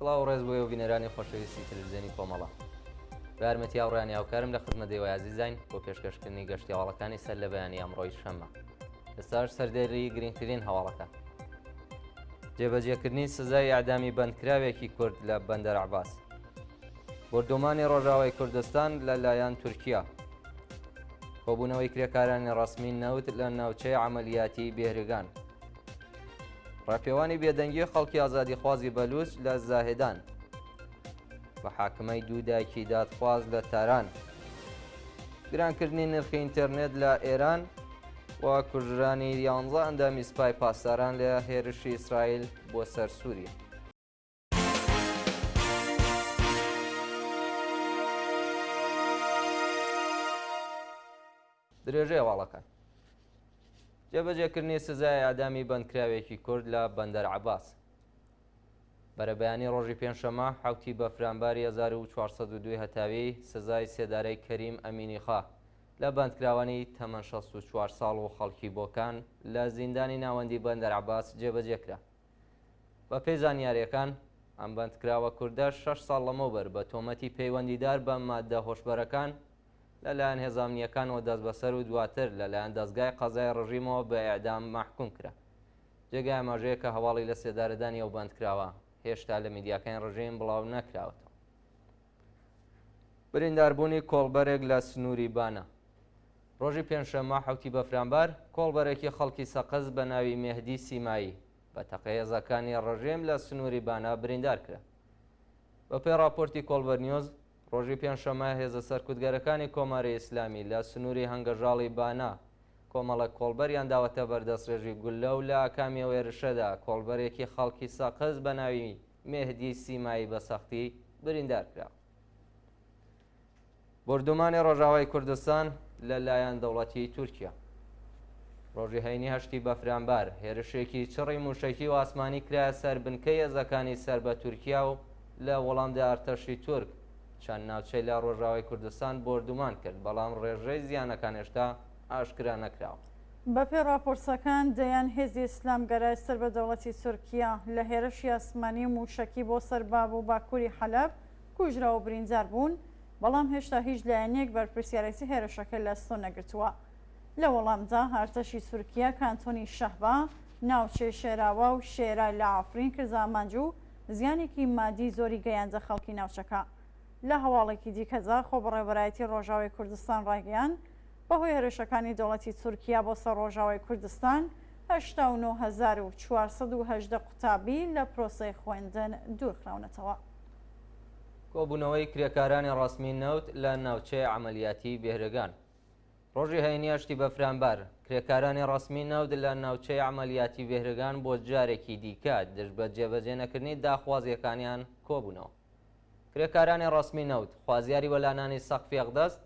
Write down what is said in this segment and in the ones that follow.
سڵاو ڕێز بۆیە و بینەرانی خۆشەویستی تەلەڤیزیۆنی کۆمەڵە. بە یارمەتی هاوڕێیان یاوکارم لە خزمەتەوەی عەزیزین بۆ پێشکەشکردنی گەشتی هەواڵەکانی سەر لە بەیانی ئەمڕۆی شەممە. ئێستاش سەردێری گرنگترین هەواڵەکە. جێبەجێکردنی سزای ئەعدامی بەندکراوێکی کورد لە بەندەر عەباس. بردومانی ڕۆژاوای کوردستان لەلایەن تورکیا. کۆبوونەوەی کرێکارانی ڕەسمی نەوت لە ناوچەی عەمەلیاتی بێهرگان. ڕاپێوانی بێدەنگی خەڵکی ئازادیخوازی بەلوچ لە زاهێدان. بە حاکمەی دوو دایکی دادخواز لە تاران. گرانکردنی نرخی ئینتەرنێت لە ئێران و کوژرانی 11 ئەندامی سوپای پاسداران لە هێرشی ئیسرائیل بۆ سەر سووریا. درێژەی هەواڵەکان. جێبەجێکردنی سزای ئەعدامی بەندکراوێکی کورد لە بەندەر عەباس. بەرەبەیانی ڕۆژی پێنجشەممە حوتی بەفرامباری 1402 هەتاوی سزای سێدارەی کەریم ئەمینیخا لە بەندکراوانی تەمەن 64 ساڵ و خەڵکی بۆکان لە زیندانی ناوەندی بەندەر عەباس جێبەجێکرا. بە پێی زانیاریەکان ئەم بەندکراوە کوردە 6 ساڵ لەمەوبەر بە تۆمەتی پەیوەندیدار بە ماددە هۆشبەرەکان لەلایەن هێزانامنیەکانەوە دەست بەسەر و دواتر لەلایەن دەستگای قەزای ڕژیمەوە بە ئیعدام مەحکوم کرا. جێگای ئاماژەیە کە هەواڵی لە سێدارەدانی ئەو بەندکراوە هێشتا لە میدیاکانی ڕژیم بڵاو نەکراوەتەوە. برینداربوونی کۆڵبەرێک لە سنووری بانە. ڕۆژی پێنجشەممە حوتی بەفرامبار کۆڵبەرێکی خەڵکی سەقز بە ناوی مێهدی سیمایی بە تەقەی هێزەکانی ڕژیم لە سنووری بانە بریندار کرا. بە پێی راپۆرتی کۆڵبەر نیوز ڕۆژی پێنجشەممە هێزە سەرکوتگەرەکانی کۆماری ئیسلامی لە سنووری هەنگەژاڵی بانە کۆمەڵە کۆڵبەریان داوەتە بەردەستڕێژی گولە و لە ئاکامی وێرشەدا کۆڵبەرێکی خەڵکی سەقز بە ناوی مێهدی سیمایی بە سەختی بریندار کرا. بردومانی ڕۆژاوای کوردستان لەلایەن دەوڵەتی تورکیا. ڕۆژی هەینی هەشتی بەفرامبار هێرشێکی چڕی موشەکی و ئاسمانی کرایە سەر بنکەی هێزەکانی سەر بە تورکیا و لە وەڵامدا ئەرتەشی تورک چەند ناوچەی لە ڕۆژاوای کوردستان بردومان کرد، بەڵام ڕێژەی زیانەکان هێشتا ئاشکرا نەکراوە. بەپێی راپۆرسەکان دەیان هێزی ئیسلام گەرای سەر بە دەوڵەتی تورکیا لە هێرشی ئاسمانی موشەکی بۆ سەرباب و باکووری حەلەب کوژرا و بریندار بوون، بەڵام هێشتا هیچ لایەنێک بەرپرسیارەتی هێرشەکە لەستۆ نەگرتووە. لە وەڵامدا هەرتەشی تورکیا کانتۆنی شەهبا ناوچەی شێراوە و شێرای لە ئافرین کرد ئامانج و زیانێکی مادی زۆری گەیاندە خەڵکی ناوچەکە. لە هەواڵێکی دیکەدا خۆبڕێبەرایەتی ڕۆژاوای کوردستان ڕاگەیان بەهۆی هێرشەکانی دەوڵەتی تورکیا بۆ سەر ڕۆژاوای کوردستان 89,418 قوتابی لە پرۆسەی خوێندن دوورخراونەتەوە. کۆبوونەوەی کرێکارانی ڕەسمی نەوت لە ناوچەی عەمەلیاتی بێهرگان. ڕۆژی هەینی هەشتی بەفرامبار کرێکارانی ڕەسمی نەوت لە ناوچەی عەمەلیاتی بێهرگان بۆ جارێکی دیکە دژ بە جێبەجێنەکردنی داخوازیەکانیان کۆبوونەوە. کرێکارانی ڕەسمی نەوت خوازیاری وەلانانی سەقفی ئەقدەست،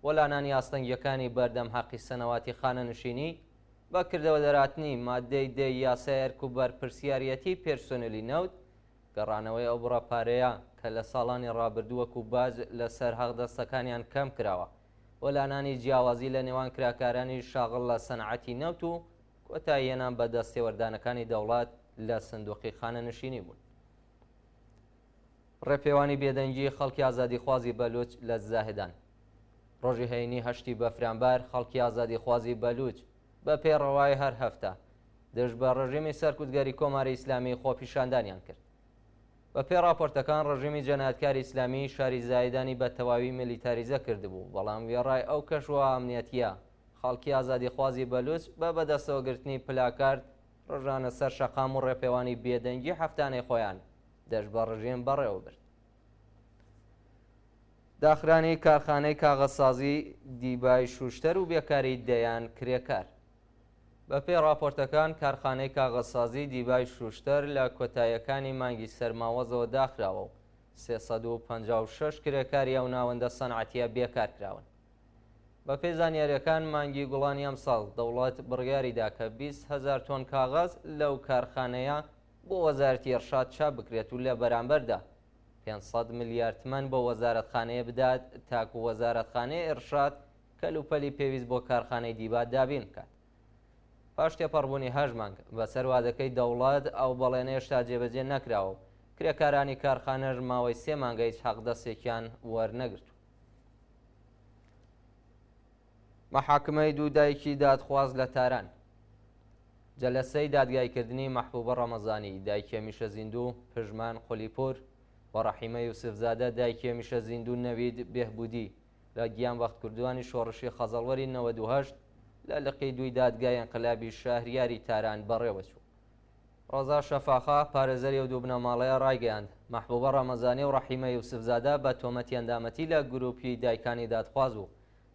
وەلانانی ئاستەنگیەکانی بەردەم حەقی سەنەواتی خانەنشینی بە کردەوە دەراتنی مادەی دەی یاسای ئەرک و بەرپرسیارەتی پێرسۆنەلی نەوت گەڕانەوەی ئەو بڕەپارەیە کە لە ساڵانی ڕابردووەک و باز لەسەر هەڵدەستەکانیان کەم کراوە، وەلانانی جیاوازی لە نێوان کراکارانی شاغڵ لە سەنعەتی نەوت و کۆتاییەنان بە دەستێوەردانەکانی دەوڵات لە سندوقی خانەنشینی بوون. ڕێپێوانی بێدەنگی خەڵکی ئازادیخوازی بەلوچ لە زاهێدان. ڕۆژی هەینی هەشتی بەفرامبار خەڵکی ئازادیخوازی بەلوچ بە پێڕەوای هەر هەفتە دژ بە ڕژیمی سەرکوتگەری کۆماری ئیسلامی خۆپیشاندانیان کرد. بە پێی راپۆرتەکان ڕژیمی جەنایەتکاری ئیسلامی شاری زاهێدانی بە تەواوی میلیتاریزە کردبوو، بەڵام وێڕای ئەو کەشوە ئەمنیەتیە خەڵکی ئازادیخوازی بەلوچ بە بەدەستەوەگرتنی پلاکارد ڕژانە سەر شەقام و ڕێپێوانی بێدەنگی هەفتانەی خۆیان دەست بە ڕژیم بەڕێوە برد. داخرانی کارخانەی کاغەسازی دیبای شوشتەر و بێکاری دەیان کرێکار. بە پێی راپۆرتەکان کارخانەی کاغەسازی دیبای شوشتەر لە کۆتاییەکانی مانگی سەرماوەزەوە داخراوە و 356 کرێکاری ئەو ناوەندە سەنعەتیە بێکار کراون. بە پێی زانیاریەکان مانگی گوڵانی ئەم ساڵ دەوڵەت بڕیاریدا کە 20,000 تۆن کاغەز لەو کارخانەیە بۆ وەزارەتی ئەرشاد چاپ بکرێت و لە بەرامبەردا 500 ملیار تمەن بۆ وەزارەتخانەیە بدات تاکو وەزارەتخانەی ئەرشاد کەلوپەلی پێویست بۆ کارخانەی دیبا دابین بکات. پاش تێپەڕبوونی 8 مانگ بەسەر وادەکەی دەوڵەت ئەو بەڵێنە هێشتا جێبەجێ نەکراوە و کرێکارانی کارخانەر ماوەی 3 مانگە هیچ حەقدەستێکیان وەرنەگرت. مەحاکمەی دوو دایکی دادخواز لە تاران. جەلەسەی دادگایکردنی مەحبوبە ڕەمەزانی دایکی هەمیشە زیندوو پژمان قولیپور و ڕەحیمە یوسفزادە دایکی هەمیشە زیندوو نەوید بێهبودی لە گیان وەختکردوانی شۆڕشی خەزەڵوەری 98 لە لقی دوی دادگای ئەنقلابی شەهریاری تاران بەڕێوەچوو. ڕەزا شەفاخا پارێزەری و دوو بنەماڵەیە ڕایگەیاند مەحبوبە ڕەمەزانی و ڕەحیمە یوسفزادە بە تۆمەتی ئەندامەتی لە گروپی دایکانی دادخواز و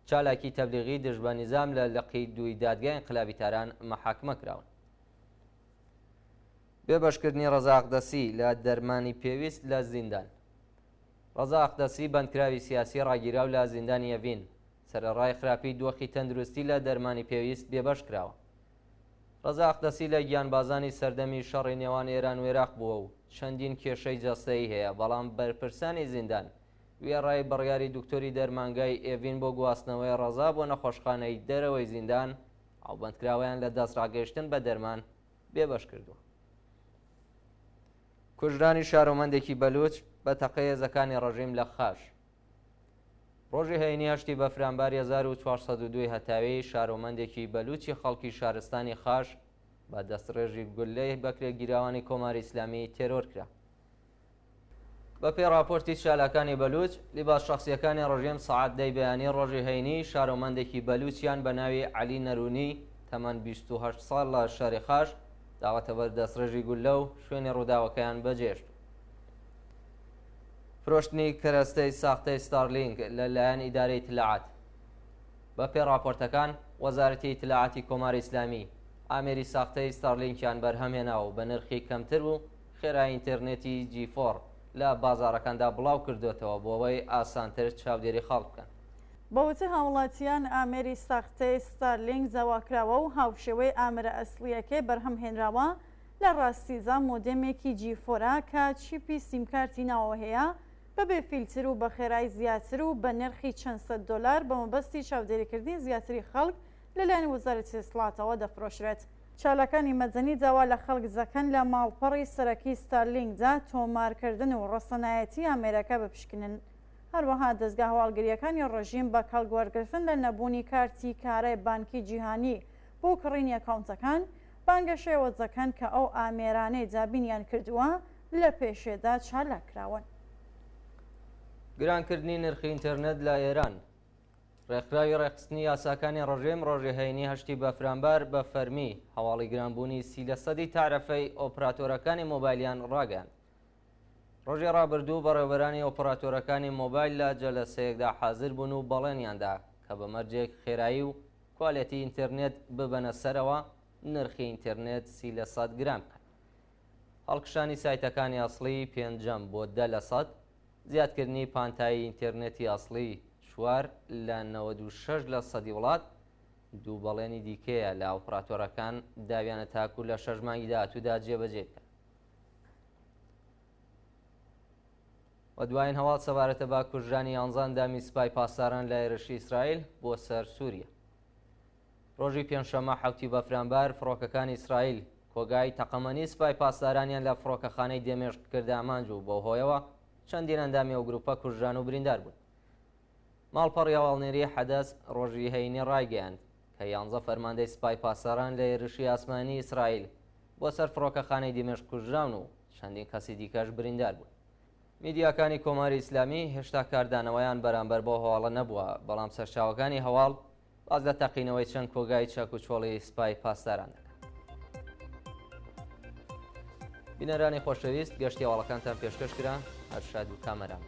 چالاکی تەبلیغی دژبە نیزام لە لقی دوی دادگای ئەنقلابی تاران مەحاکمە کراون. بێبەشکردنی ڕەزا ئەقدەسی لە دەرمانی پێویست لە زیندان. ڕەزا ئەقدەسی بەندکراوی سیاسی ڕاگیراو لە زیندانی ئەڤین سەرەڕای خراپی دۆخی تەندروستی لە دەرمانی پێویست بێبەش کراوە. ڕەزا ئەقدەسی لە گیانبازانی سەردەمی شەڕی نێوان ئێران و عێراق بووە و چەندین کێشەی جەستەیی هەیە، بەڵام بەرپرسانی زیندان وێڕای بڕیاری دکتۆری دەرمانگای ئێڤین بۆ گواستنەوەی ڕەزا بۆ نەخۆشخانەی دەرەوەی زیندان ئاوبەندکراوەیان لە دەستڕاگەیشتن بە دەرمان بێبەش کردووە. کوژرانی شارۆمەندێکی بەلوچ بە تەقەی هێزەکانی ڕەژیم لە خاش. ڕۆژی هەینی هەشتی بەفرانباری 1402 هەتاوی شارۆمەندێکی بەلوچی خەڵکی شارستانی خاش بە دەستڕێژی گولەی بەکرێ گیراوانی کۆماری ئیسلامی تێرۆر کرا. بە پێی راپۆرتی شالەکانی بەلوچ لیباس شەخسیەکانی ڕژیم سەعات دەی بەیانی ڕۆژی هەینی شارۆمەندێکی بەلوچیان بە ناوی عەلی نەرونی تەمەن 28 ساڵ لە شاری خاش داوەتە بەر دەستڕێژی گولە و شوێنی ڕووداوەکەیان بەجێشت. فرۆشتنی کەرەستەی ساختەی ستارلینگ لەلایەن ئیدارەی اطلاعات. بە پێی راپۆرتەکان وەزارەتی اطلاعاتی کۆماری ئیسلامی ئامێری ساختەی ستارلینگیان بەرهەمهێناوە و بە نرخی کەمتر و خێرای ئینتەرنێتی G4 لە بازاڕەکاندا بڵاو کردوێتەوە بۆ ئەوەی ئاسانتر چاودێری خەڵک بکەن. بەوتە هاوڵاتیان ئامێری ساختەی ستارلینگ زەواکراوە و هاوشێوەی ئامرە ئەسلیەکەی بەرهەمهێنراوە لە ڕاستیزا مۆدێمێکی G4 کە چیپی سیمکارتی ناوە هەیە بەبێ فیلتر و بە خێرای زیاتر و بە نرخی چەند سەد دۆلار بە مەبەستی چاودێریکردنی زیاتری خەڵک لەلایەن وەزارەتی دەسەڵاتەوە دەفرۆشرێت. چالەکانی مەدەنی داوا لە خەڵک زەکەن لە ماڵپەڕی سەرەکی ستارلینگدا تۆمارکردن و ڕەسەنایەتی ئامێرەکە بپشکنن. هەروەها دەستگا هەواڵگریەکانی ڕژیم بە کەڵگوەرگرتن لە نەبوونی کارتی کارای بانکی جیهانی بۆ کڕینی ئەکاونتەکان بانگەشەوە دەکەن کە ئەو ئامێرانەی دابینیان کردووە لە پێشێدا چالاکراون. گرانکردنی نرخی ئینتەرنێت لە ئێران. ڕێکخراوی ڕێخستنی یاساکانی ڕژیم ڕۆژی هەینی هەشتی بەفرانبار بە فەرمی هەواڵی گرانبوونی 30% تاعرفەی ئۆپراتۆرەکانی مۆبایلیان ڕاگەیاند. ڕۆژی ڕابردوو بەڕێوەبەرانی ئۆپراتۆرەکانی مۆبایل لە جەلەسەیەکدا حازر بوون و بەڵێنیاندا کە بە مەرجێک خێرایی و کوالێتی ئینتەرنێت ببەنە سەرەوە نرخی ئینتەرنێت 30% گران بکەن. هەڵکشانی سایتەکانی ئەسڵی 5 بۆ 10%، زیادکردنی پانتایی ئینتەرنێتی ئەسڵی 4 لە 96% وڵات. دوو بەڵێنی دیکەیە لە ئۆپراتۆرەکان داویانە تاکو لە 6 مانگی داهاتوودا جێبەجێ بکەن. و دوایین هەواڵ سەبارەتە با کوژرانی 11 دامی سوپای پاسداران لە هێرشی ئیسرائیل بۆ سەر سووریا. ڕۆژی پێنجشەممە 7 بەفرانبار فڕۆکەکانی ئیسرائیل کۆگای تەقەمەنی سوپای پاسدارانیان لە فڕۆکەخانەی دێمێشق کرد ئامانج و بۆ هۆیەوە چەندین ئەندامی ئەو گروپە کوژران و بریندار بوون. ماڵپەڕی هەواڵنێری حەدەس ڕۆژی هەینی ڕایگەیاند کە 11 فەرماندەی سوپای پاسداران لە هێرشی ئاسمانی ئیسرائیل بۆ سەر فڕۆکەخانەی دێمێشق کوژراون و چەندین کەسی دیکەش بریندار بوون. میدیاکانی کۆماری ئیسلامی هێشتا کاردانەوەیان بەرامبەر بۆ هەواڵە نەبووە، بەڵام سەرچاوەکانی هەواڵ باز لە تەقینەوەی چەند کۆگای چەک و چۆڵی سوپای پاسداران دەکەن. بینەرانی خۆشەویست، گەشتی هەواڵەکانتان پێشکەش کرا. هەرشاد و کامەران.